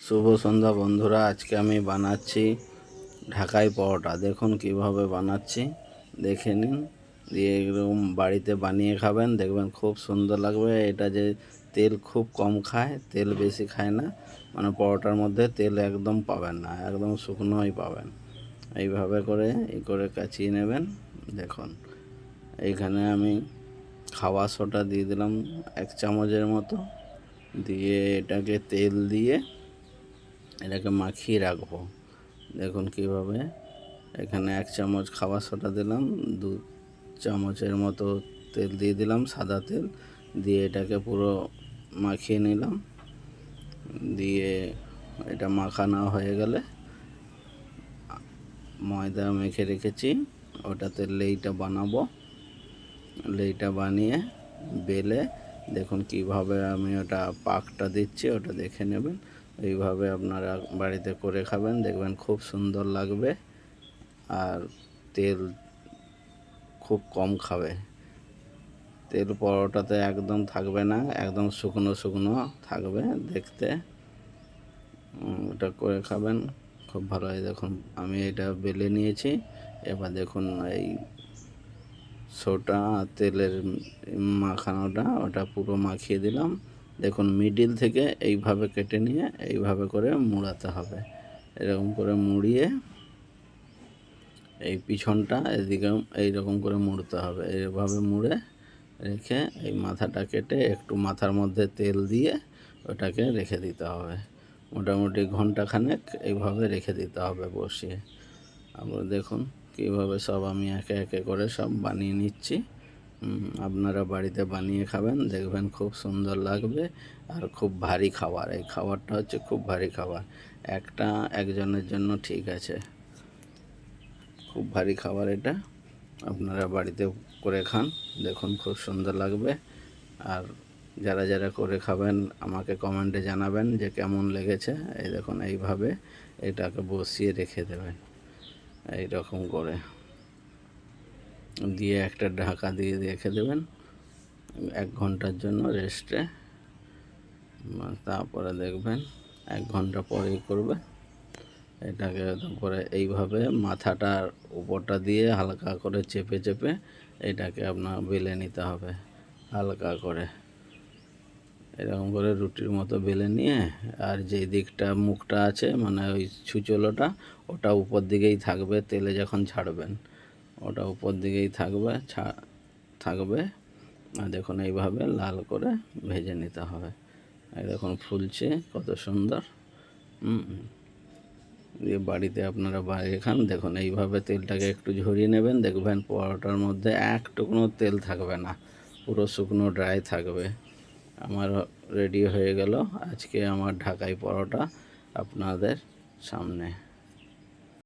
শুভ সন্ধ্যা বন্ধুরা। আজকে আমি বানাচ্ছি ঢাকাই পরোটা। দেখুন কিভাবে বানাচ্ছি, দেখে নিন। দিয়ে এরকম বাড়িতে বানিয়ে খাবেন, দেখবেন খুব সুন্দর লাগবে। এটা যে তেল খুব কম খায়, তেল বেশি খায় না, মানে পরোটার মধ্যে তেল একদম পাবেন না, একদম শুকনোই পাবেন। এইভাবে করে কাচিয়ে নেবেন। দেখুন এইখানে আমি খাওয়া সোডা দিয়ে দিলাম 1 চামচের মতো, দিয়ে এটাকে তেল দিয়ে এটাকে মাখিয়ে রাখবো। দেখুন কিভাবে, এখানে 1 চামচ খাবার সোডা দিলাম, 2 চামচের মতো তেল দিয়ে দিলাম, সাদা তেল দিয়ে এটাকে পুরো মাখিয়ে নিলাম। দিয়ে এটা মাখানো হয়ে গেলে ময়দা মেখে রেখেছি, ওটাতে লেইটা বানাবো। লেইটা বানিয়ে বেলে, দেখুন কিভাবে আমি ওটা পাকটা দিচ্ছি, ওটা দেখে নেবেন। এইভাবে আপনারা বাড়িতে করে খাবেন, দেখবেন খুব সুন্দর লাগবে। আর তেল খুব কম খাবে, তেল পরোটাতে একদম থাকবে না, একদম শুকনো শুকনো থাকবে দেখতে। এটা করে খাবেন, খুব ভালো হয়। দেখুন আমি এটা বেলে নিয়েছি। এবার দেখুন এই সোটা তেলের মাখানোটা ওটা পুরো মাখিয়ে দিলাম। দেখুন মিডিল থেকে এইভাবে কেটে নিয়ে এইভাবে করে মুড়াতে হবে। এরকম করে মুড়িয়ে এই পিছনটা এদিকে এইরকম করে মুড়তে হবে। এইভাবে মুড়ে রেখে এই মাথাটা কেটে একটু মাথার মধ্যে তেল দিয়ে ওটাকে রেখে দিতে হবে। মোটামুটি ঘন্টাখানেক এইভাবে রেখে দিতে হবে বসিয়ে। আপনারা দেখুন কীভাবে সব আমি একে একে করে সব বানিয়ে নিচ্ছি। আপনারা বাড়িতে বানিয়ে খাবেন, দেখবেন খুব সুন্দর লাগবে। আর খুব ভারী খাবার, এই খাবারটা হচ্ছে খুব ভারী খাবার, একজনের জন্য ঠিক আছে। খুব ভারী খাবার এটা, আপনারা বাড়িতে করে খান, দেখুন খুব সুন্দর লাগবে। আর যারা যারা করে খাবেন আমাকে কমেন্টে জানাবেন যে কেমন লেগেছে। এই দেখুন এইভাবে এটাকে বসিয়ে রেখে দেবেন, এই রকম করে দিয়ে একটা ঢাকা দিয়ে রেখে দেবেন 1 ঘন্টার জন্য রেস্টে। তারপরে দেখবেন 1 ঘন্টা পরেই করবে এটাকে। তারপরে এইভাবে মাথাটার উপরটা দিয়ে হালকা করে চেপে চেপে এটাকে আপনার বেলে নিতে হবে হালকা করে, এরকম করে রুটির মতো বেলে নিয়ে। আর যেই দিকটা মুখটা আছে, মানে ওই ছুচোলোটা, ওটা উপর দিকেই থাকবে। তেলে যখন ছাড়বেন ওটা উপর দিকেই থাকবে। আর দেখুন এইভাবে লাল করে ভেজে নিতে হবে। এই দেখুন ফুলছে কত সুন্দর। দিয়ে বাড়িতে আপনারা বানিয়ে খান। দেখুন এইভাবে তেলটাকে একটু ঝরিয়ে নেবেন, দেখবেন পরোটার মধ্যে একটুকুনো তেল থাকবে না, পুরো শুকনো ড্রাই থাকবে। আমার রেডি হয়ে গেল আজকে আমার ঢাকাই পরোটা আপনাদের সামনে।